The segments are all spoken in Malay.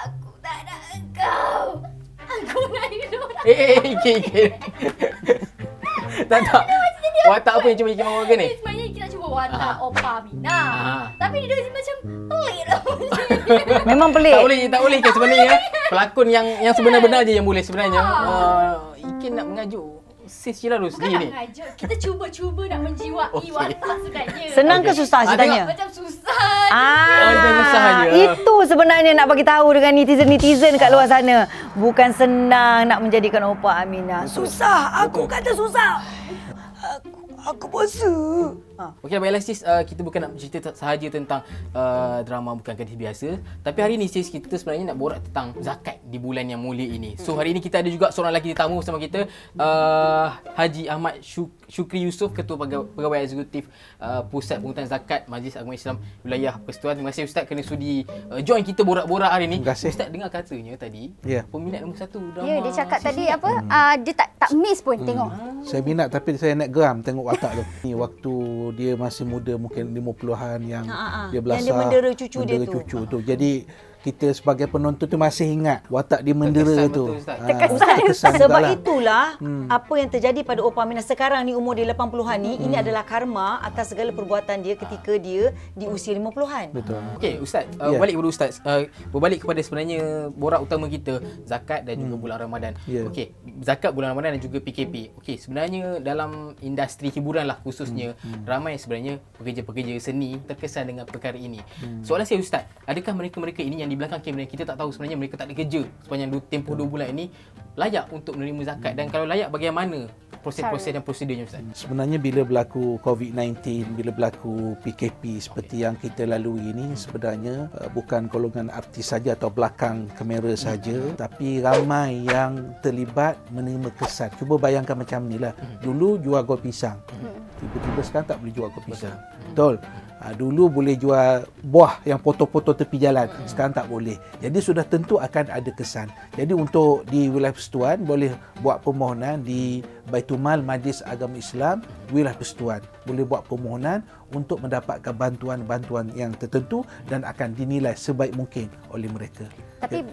Aku tak nak engkau. Aku nak hidup. Ikit. Tak. Watak apa yang cuba Ikit mahu ke ni? Sebenarnya kita cuba watak Opa Mina. Tapi dia macam pelik lah. Memang pelik. Tak boleh kan sebenarnya. Pelakon yang sebenar-benar je yang boleh sebenarnya. Ikit nak mengajuk sis je lah Rusdi ni. Bukan nak mengajuk. Kita cuba nak menjiwai watak sebenarnya. Senang ke susah ceritanya? Macam susah. Macam susah je. Itu sebenarnya nak bagi tahu dengan netizen kat luar sana. Bukan senang nak menjadikan Opa Aminah. Susah. Aku kata susah. Aku bosan. Okey, baiklah sis, kita bukan nak cerita sahaja tentang drama Bukan Gadis Biasa, tapi hari ni sis, kita sebenarnya nak borak tentang zakat di bulan yang mulia ini. So hari ni kita ada juga seorang lelaki tetamu bersama kita, Haji Ahmad Syukri Yusof, Ketua Pegawai Eksekutif Pusat Pungutan Zakat Majlis Agama Islam Wilayah Persekutuan. Terima kasih Ustaz kerana sudi join kita borak-borak hari ni. Terima kasih. Ustaz dengar katanya tadi, peminat nombor 1 drama. Ya, dia cakap tadi apa? Dia tak miss pun tengok. Saya minat tapi saya nak geram tengok watak tu. Ni waktu dia masih muda, mungkin 50-an yang dia belasah. Yang dia mendera cucu dia tu. Jadi kita sebagai penonton tu masih ingat watak dia mendera tu. Ustaz, sebab itulah apa yang terjadi pada Opa Aminah sekarang ni, umur dia 80-an ni, ini adalah karma atas segala perbuatan dia ketika dia di usia 50-an. Betul. Okey Ustaz, balik kepada Ustaz, berbalik kepada sebenarnya borak utama kita, zakat dan juga bulan Ramadan. Okey, zakat, bulan Ramadan dan juga PKP. Okey, sebenarnya dalam industri hiburan lah khususnya, ramai sebenarnya pekerja-pekerja seni terkesan dengan perkara ini. Soalan saya Ustaz, adakah mereka-mereka ini yang di belakang kamera kita tak tahu sebenarnya mereka tak ada kerja sepanjang tempoh 2 bulan ini, layak untuk menerima zakat? Dan kalau layak, bagaimana proses-proses dan prosedurnya Ustaz? Sebenarnya bila berlaku COVID-19, bila berlaku PKP seperti yang kita lalui ini, sebenarnya bukan golongan artis saja atau belakang kamera saja, tapi ramai yang terlibat menerima kesan. Cuba bayangkan macam ni lah. Dulu jual gol pisang, tiba-tiba sekarang tak boleh jual gol pisang. Betul. Dulu boleh jual buah yang potong-potong tepi jalan, sekarang tak boleh. Jadi sudah tentu akan ada kesan. Jadi untuk di wilayah Persekutuan boleh buat permohonan di Baitul Mal Majlis Agama Islam Wilayah Persekutuan. Boleh buat permohonan untuk mendapatkan bantuan-bantuan yang tertentu dan akan dinilai sebaik mungkin oleh mereka. Tapi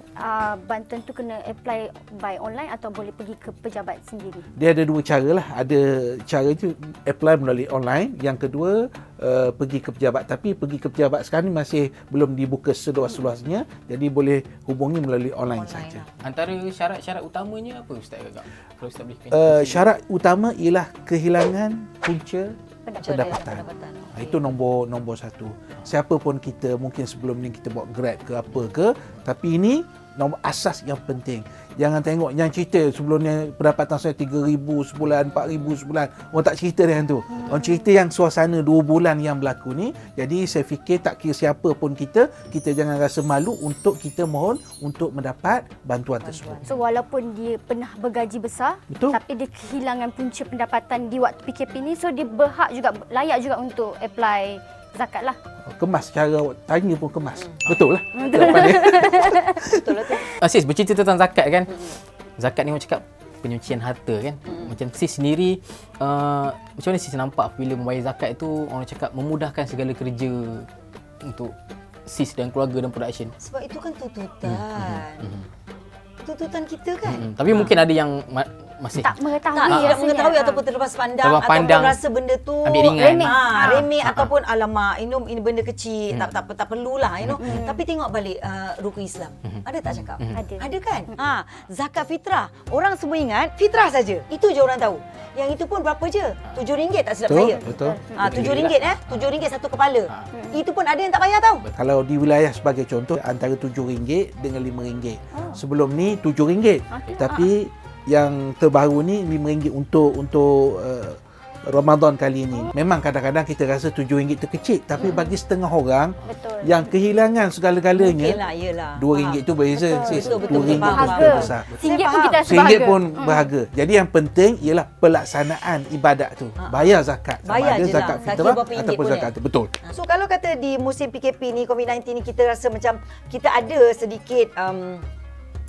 bantuan tu kena apply by online atau boleh pergi ke pejabat sendiri? Dia ada 2 cara lah. Ada cara itu apply melalui online. Yang kedua pergi ke pejabat. Tapi pergi ke pejabat sekarang ni masih belum dibuka seluas-luasnya. Jadi boleh hubungi melalui online saja. Antara syarat-syarat utamanya apa Ustaz agak? Kalau Ustaz boleh syarat utama ialah kehilangan punca pendapatan. Itu nombor 1. Siapa pun kita, mungkin sebelum ni kita buat Grab ke apa ke, tapi ini nombor asas yang penting. Jangan tengok yang cerita sebelumnya pendapatan saya 3,000 sebulan, 4,000 sebulan. Orang tak cerita dengan tu. Orang cerita yang suasana 2 bulan yang berlaku ni. Jadi saya fikir tak kira siapa pun kita jangan rasa malu untuk kita mohon untuk mendapat bantuan tersebut. So walaupun dia pernah bergaji besar, Betul. tapi dia kehilangan punca pendapatan di waktu PKP ni, so dia berhak juga, layak juga untuk apply zakat lah. Kemas, cara tanya pun kemas. Betul lah. Betul lah tu. Sis, bercerita tentang zakat kan. Zakat ni orang cakap penyucian harta kan. Macam sis sendiri, macam mana sis nampak bila membayar zakat tu, orang cakap memudahkan segala kerja untuk sis dan keluarga dan production? Sebab itu kan tuntutan kita kan. Tapi mungkin ada yang masih Tak mengetahui Tak mengetahui ataupun terlepas pandang, Terlepas pandang, ataupun rasa benda tu ambil ringan. remeh ataupun alamak ini benda kecil, tak perlulah Tapi tengok balik rukun Islam. Ada tak cakap? Ada kan? Zakat fitrah. Orang semua ingat fitrah saja. Itu je orang tahu. Yang itu pun berapa je? RM7 tak silap saya. Betul. RM7 RM7 satu kepala. Itu pun ada yang tak payah tahu. Kalau di wilayah sebagai contoh, antara RM7 dengan RM5. Sebelum ni RM7. Tapi yang terbaru ni RM5 untuk Ramadan kali ini. Memang kadang-kadang kita rasa RM7 tu kecil, tapi bagi setengah orang yang kehilangan segala-galanya, RM2 tu bereza. RM2 tu besar. RM1 pun kita rasa RM1 berharga. pun berharga. Jadi yang penting ialah pelaksanaan ibadat tu. Bayar zakat. Sama Bayar ada je zakat lah. fitrah Tak kira berapa ataupun ringgit zakat pun, tu. Betul. So kalau kata di musim PKP ni, COVID-19 ni, kita rasa macam kita ada sedikit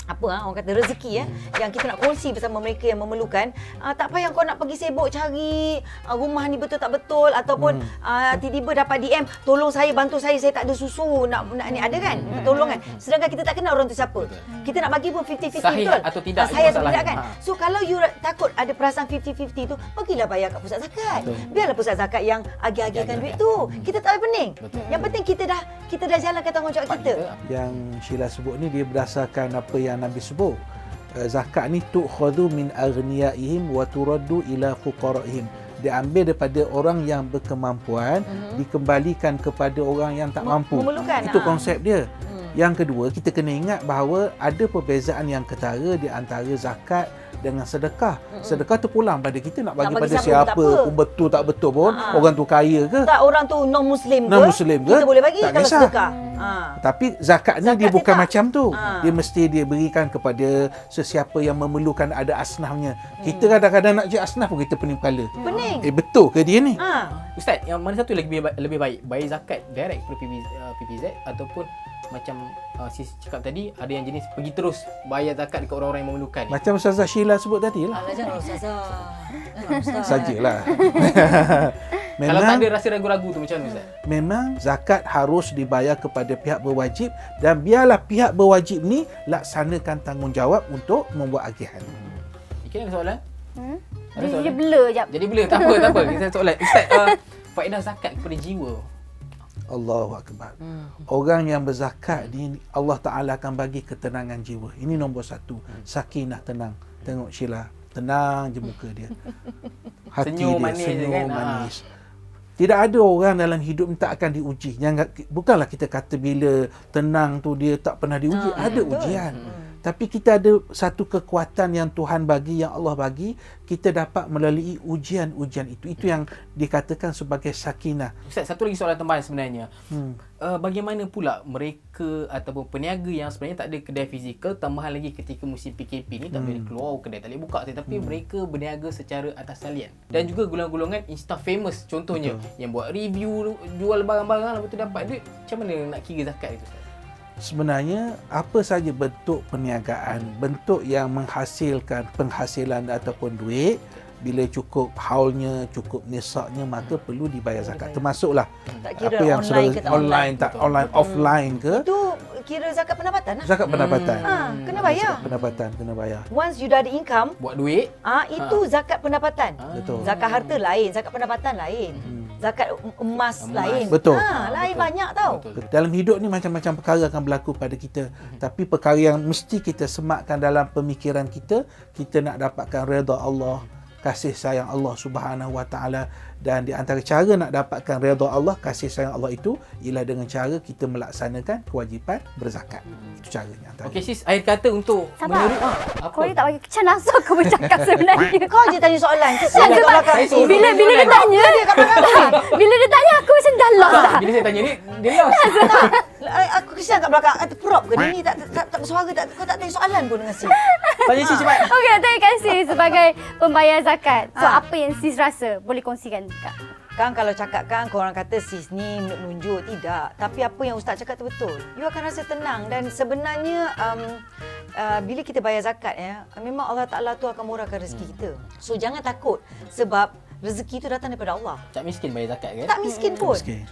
orang kata rezeki yang kita nak kongsi bersama mereka yang memerlukan. Tak payah kau nak pergi sibuk cari rumah ni betul tak betul, ataupun tiba-tiba dapat DM, tolong saya, bantu saya tak ada susu, nak ni, ada kan pertolongan, sedangkan kita tak kenal orang tu siapa. Kita nak bagi pun 50-50, Sahih betul atau tidak, saya atau masalahnya. tidak kan. So kalau you takut ada perasaan 50-50 tu, pergilah bayar kat pusat zakat. Biarlah pusat zakat yang agih-agihkan duit tu. Kita tak payah pening. Yang penting kita dah jalankan tanggungjawab kita. Yang Sheila sebut ni dia berdasarkan apa yang Nabi sebut. Zakat ni tu'khadhu min aghniyaihim wa turaddu ila fuqaraihim. Diambil daripada orang yang berkemampuan, dikembalikan kepada orang yang tak mampu. Memerlukan. Itu konsep dia. Yang kedua, kita kena ingat bahawa ada perbezaan yang ketara di antara zakat dengan sedekah. Sedekah terpulang pada kita nak bagi Nak bagi pada siapa siapa pun tak pun, betul tak betul pun, orang tu kaya ke, Tak, orang tu non-Muslim ke, Non-Muslim ke, kita boleh bagi tak kalau kisah. sedekah. Tapi zakat ni Zakat dia dia bukan tak. macam tu. Ha. Dia mesti dia berikan kepada sesiapa yang memerlukan, ada asnafnya. Kita kadang-kadang nak je asnaf pun kita pening kepala. Pening. Betul ke dia ni? Ustaz, yang mana satu lebih baik? Bayar zakat direct kepada PPZ ataupun macam sis cakap tadi, ada yang jenis pergi terus bayar zakat dekat orang-orang yang memerlukan. Macam Ustazah Sheila sebut tadi lah. Alah, jangan Ustazah. Sajalah. Kalau tak ada rasa ragu-ragu tu macam mana Ustaz? Memang zakat harus dibayar kepada pihak berwajib, dan biarlah pihak berwajib ni laksanakan tanggungjawab untuk membuat agihan. Mungkin ada soalan? Ada Dia soalan? blur jap. Jadi bila tak apa. Kita soalan. Ustaz, faedah zakat kepada jiwa. Allahu Akbar. Orang yang berzakat ni Allah Ta'ala akan bagi ketenangan jiwa. Ini nombor satu. Sakinah, tenang. Tengok Sheila, tenang je muka dia. Hati Senyum dia manis je senyum kan? manis. Tidak ada orang dalam hidup ni tak akan diuji. Bukanlah kita kata bila tenang tu dia tak pernah diuji. Ada ujian. Tapi kita ada satu kekuatan yang Tuhan bagi, yang Allah bagi, kita dapat melalui ujian-ujian itu. Itu yang dikatakan sebagai sakinah. Ustaz, satu lagi soalan tambahan sebenarnya. Bagaimana pula mereka ataupun peniaga yang sebenarnya tak ada kedai fizikal, tambahan lagi ketika musim PKP ni tak boleh keluar, kedai tak boleh buka, tetapi mereka berniaga secara atas talian. Dan juga golongan-golongan Insta famous contohnya, yang buat review, jual barang-barang, lepas tu dapat duit. Macam mana nak kira zakat itu Ustaz? Sebenarnya apa saja bentuk perniagaan, bentuk yang menghasilkan penghasilan ataupun duit, bila cukup haulnya, cukup nisabnya, maka perlu dibayar zakat. Termasuklah Tak kira apa yang online ke tak online, tak online, offline ke, Itu kira zakat pendapatan lah. zakat pendapatan. Kena bayar. Zakat pendapatan kena bayar. Once you dah ada income, Buat duit. itu zakat pendapatan. Betul. Zakat harta lain, zakat pendapatan lain. Zakat emas lain. Betul. Lain Betul. banyak tau. Betul. Dalam hidup ni macam-macam perkara akan berlaku pada kita. Tapi perkara yang mesti kita sematkan dalam pemikiran kita, kita nak dapatkan redha Allah, kasih sayang Allah Subhanahu Wa Taala, dan di antara cara nak dapatkan redha Allah, kasih sayang Allah itu ialah dengan cara kita melaksanakan kewajipan berzakat. Itu caranya. Okey sis, akhir kata untuk Sabar. apa? Kau ni tak bagi kecan asal kau bercakap sebenarnya. Kau je tanya soalan. Kesian Sebab kat belakang. saya suruh bila soalan. dia tanya, bila dia tanya aku macam dah lost dah. Bila saya tanya ni, dia lost. Aku kesian kat belakang. Ada prop ke dia ni? Tak bersuara. Kau tak tanya soalan pun dengan Sis. Tanya sis cepat. Okey, terima kasih sebagai pembayar zakat. So apa yang sis rasa boleh kongsikan Kak? Kan kalau cakap kan korang kata sis ni menunjuk, tidak. Tapi apa yang ustaz cakap tu betul. You akan rasa tenang, dan sebenarnya bila kita bayar zakat memang Allah Ta'ala tu akan murahkan rezeki kita. So jangan takut sebab rezeki tu datang daripada Allah. Tak miskin bayar zakat kan? Tak miskin pun. miskin.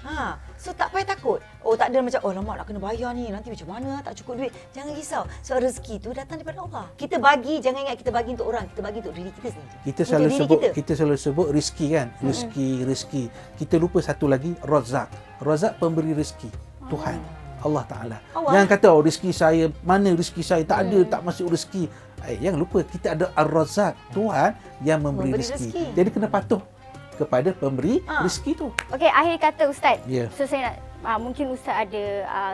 So tak payah takut. Oh tak ada macam, oh lama nak kena bayar ni, nanti macam mana, tak cukup duit. Jangan risau. So rezeki tu datang daripada Allah. Kita bagi, jangan ingat kita bagi untuk orang, kita bagi untuk diri kita sendiri. Kita Untuk selalu diri sebut kita. sebut rezeki kan? Rezeki. Kita lupa satu lagi, Razak. Razak pemberi rezeki. Tuhan. Allah Ta'ala. Allah. Jangan kata rezeki saya, mana rezeki saya, tak ada, tak masuk rezeki. Jangan lupa kita ada Ar-Razak, Tuhan yang memberi rezeki. Jadi kena patuh kepada pemberi rezeki tu. Okey, akhir kata Ustaz. Ya. So saya nak mungkin Ustaz ada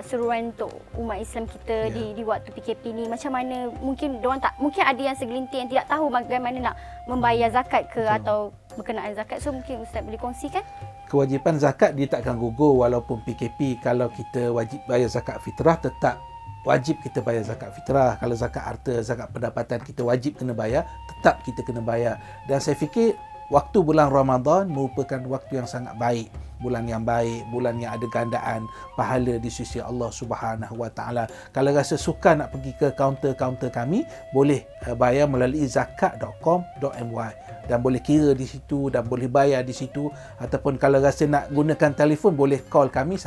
seruan untuk umat Islam kita di waktu PKP ni, macam mana mungkin ada yang segelintir yang tidak tahu bagaimana nak membayar zakat ke atau berkenaan zakat. So mungkin Ustaz boleh kongsikan? Kewajipan zakat dia takkan gugur walaupun PKP. Kalau kita wajib bayar zakat fitrah, tetap wajib kita bayar zakat fitrah. Kalau zakat harta, zakat pendapatan kita wajib kena bayar, tetap kita kena bayar. Dan saya fikir waktu bulan Ramadan merupakan waktu yang sangat baik bulan yang baik, bulan yang ada gandaan pahala di sisi Allah Subhanahu Wa Taala. Kalau rasa sukar nak pergi ke kaunter-kaunter kami, boleh bayar melalui zakat.com.my dan boleh kira di situ dan boleh bayar di situ, ataupun kalau rasa nak gunakan telefon boleh call kami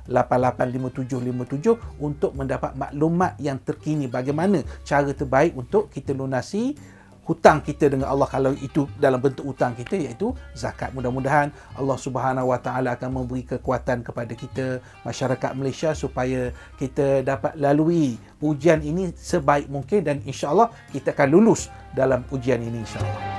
1300-885757 untuk mendapat maklumat yang terkini bagaimana cara terbaik untuk kita lunasi hutang kita dengan Allah, kalau itu dalam bentuk hutang kita, iaitu zakat. Mudah-mudahan Allah Subhanahu Wa Taala akan memberi kekuatan kepada kita masyarakat Malaysia supaya kita dapat lalui ujian ini sebaik mungkin, dan insya-Allah kita akan lulus dalam ujian ini insya-Allah.